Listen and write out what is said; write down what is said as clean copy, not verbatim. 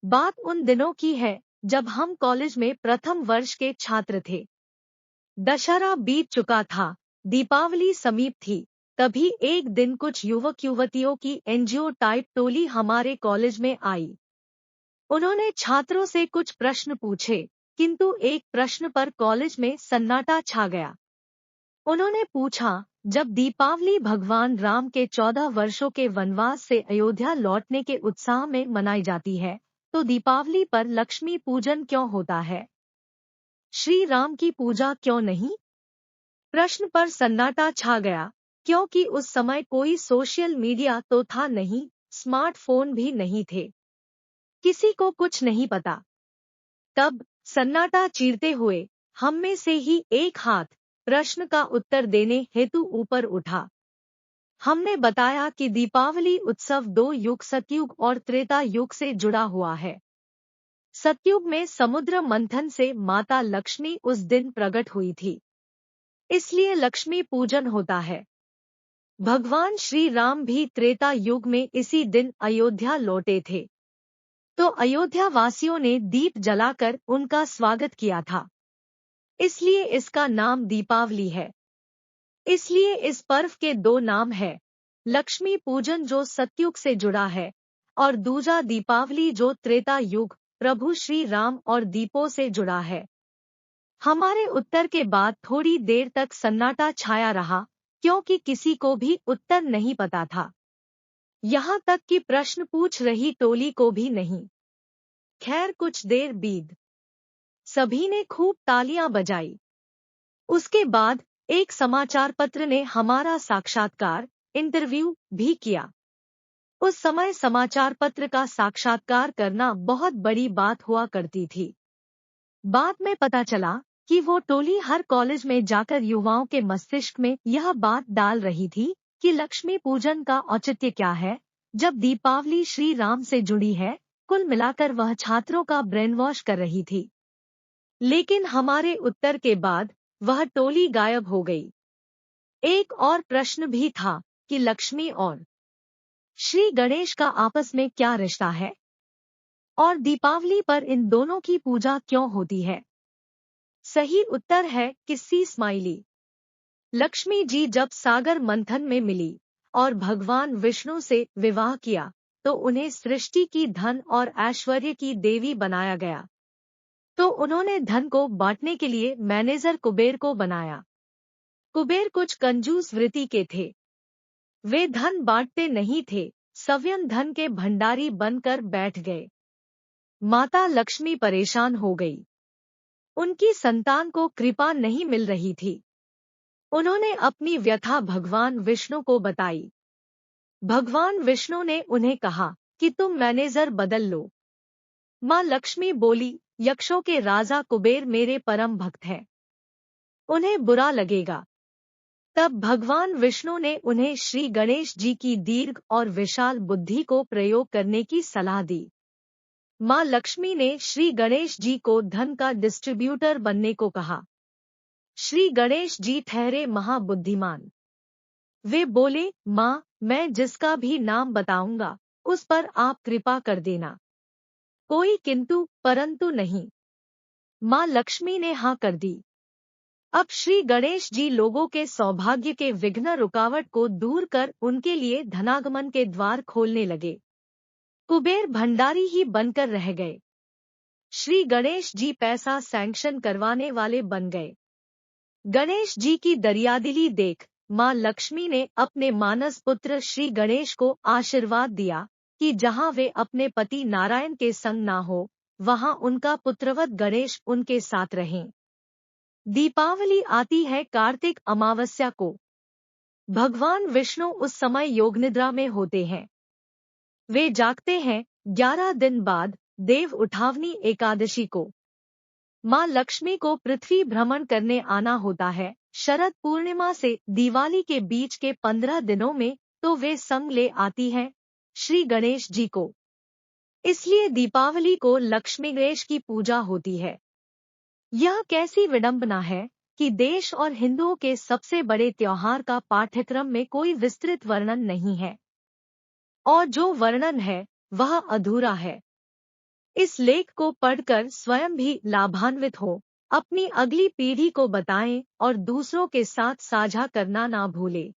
बात उन दिनों की है जब हम कॉलेज में प्रथम वर्ष के छात्र थे। दशहरा बीत चुका था, दीपावली समीप थी। तभी एक दिन कुछ युवक युवतियों की एनजीओ टाइप टोली हमारे कॉलेज में आई। उन्होंने छात्रों से कुछ प्रश्न पूछे, किंतु एक प्रश्न पर कॉलेज में सन्नाटा छा गया। उन्होंने पूछा, जब दीपावली भगवान राम के 14 वर्षों के वनवास से अयोध्या लौटने के उत्साह में मनाई जाती है, तो दीपावली पर लक्ष्मी पूजन क्यों होता है? श्री राम की पूजा क्यों नहीं? प्रश्न पर सन्नाटा छा गया, क्योंकि उस समय कोई सोशल मीडिया तो था नहीं, स्मार्टफोन भी नहीं थे। किसी को कुछ नहीं पता। तब सन्नाटा चीरते हुए हम में से ही एक हाथ प्रश्न का उत्तर देने हेतु ऊपर उठा। हमने बताया कि दीपावली उत्सव 2 युग सतयुग और त्रेता युग से जुड़ा हुआ है। सतयुग में समुद्र मंथन से माता लक्ष्मी उस दिन प्रकट हुई थी, इसलिए लक्ष्मी पूजन होता है। भगवान श्री राम भी त्रेता युग में इसी दिन अयोध्या लौटे थे, तो अयोध्या वासियों ने दीप जलाकर उनका स्वागत किया था, इसलिए इसका नाम दीपावली है। इसलिए इस पर्व के 2 नाम हैं, लक्ष्मी पूजन जो सतयुग से जुड़ा है, और दूजा दीपावली जो त्रेता युग प्रभु श्री राम और दीपों से जुड़ा है। हमारे उत्तर के बाद थोड़ी देर तक सन्नाटा छाया रहा, क्योंकि किसी को भी उत्तर नहीं पता था। यहाँ तक कि प्रश्न पूछ रही टोली को भी नहीं। खैर कुछ देर बीत, सभी ने खूब तालियां बजाई। उसके बाद एक समाचार पत्र ने हमारा साक्षात्कार इंटरव्यू भी किया। उस समय समाचार पत्र का साक्षात्कार करना बहुत बड़ी बात हुआ करती थी। बाद में पता चला कि वो टोली हर कॉलेज में जाकर युवाओं के मस्तिष्क में यह बात डाल रही थी कि लक्ष्मी पूजन का औचित्य क्या है, जब दीपावली श्री राम से जुड़ी है। कुल मिलाकर वह छात्रों का ब्रेन वॉश कर रही थी। लेकिन हमारे उत्तर के बाद वह टोली गायब हो गई। एक और प्रश्न भी था कि लक्ष्मी और श्री गणेश का आपस में क्या रिश्ता है, और दीपावली पर इन दोनों की पूजा क्यों होती है? सही उत्तर है किस्सी स्माइली। लक्ष्मी जी जब सागर मंथन में मिली और भगवान विष्णु से विवाह किया, तो उन्हें सृष्टि की धन और ऐश्वर्य की देवी बनाया गया। तो उन्होंने धन को बांटने के लिए मैनेजर कुबेर को बनाया। कुबेर कुछ कंजूस वृत्ति के थे। वे धन बांटते नहीं थे, स्वयं धन के भंडारी बनकर बैठ गए। माता लक्ष्मी परेशान हो गई। उनकी संतान को कृपा नहीं मिल रही थी। उन्होंने अपनी व्यथा भगवान विष्णु को बताई। भगवान विष्णु ने उन्हें कहा कि तुम मैनेजर बदल लो। माँ लक्ष्मी बोली, यक्षों के राजा कुबेर मेरे परम भक्त हैं, उन्हें बुरा लगेगा। तब भगवान विष्णु ने उन्हें श्री गणेश जी की दीर्घ और विशाल बुद्धि को प्रयोग करने की सलाह दी। माँ लक्ष्मी ने श्री गणेश जी को धन का डिस्ट्रीब्यूटर बनने को कहा। श्री गणेश जी ठहरे महाबुद्धिमान। वे बोले, माँ, मैं जिसका भी नाम बताऊंगा उस पर आप कृपा कर देना। कोई किंतु परंतु नहीं। माँ लक्ष्मी ने हाँ कर दी। अब श्री गणेश जी लोगों के सौभाग्य के विघ्न रुकावट को दूर कर उनके लिए धनागमन के द्वार खोलने लगे। कुबेर भंडारी ही बनकर रह गए। श्री गणेश जी पैसा सैंक्शन करवाने वाले बन गए। गणेश जी की दरियादिली देख माँ लक्ष्मी ने अपने मानस पुत्र श्री गणेश को आशीर्वाद दिया कि जहाँ वे अपने पति नारायण के संग ना हो, वहाँ उनका पुत्रवत गणेश उनके साथ रहें। दीपावली आती है कार्तिक अमावस्या को। भगवान विष्णु उस समय योगनिद्रा में होते हैं। वे जागते हैं 11 दिन बाद देव उठावनी एकादशी को। माँ लक्ष्मी को पृथ्वी भ्रमण करने आना होता है। शरद पूर्णिमा से दिवाली के बीच के 15 दिनों में तो वे संग ले आती हैं श्री गणेश जी को। इसलिए दीपावली को लक्ष्मी गणेश की पूजा होती है। यह कैसी विडंबना है कि देश और हिंदुओं के सबसे बड़े त्योहार का पाठ्यक्रम में कोई विस्तृत वर्णन नहीं है, और जो वर्णन है वह अधूरा है। इस लेख को पढ़कर स्वयं भी लाभान्वित हो, अपनी अगली पीढ़ी को बताएं और दूसरों के साथ साझा करना ना भूलें।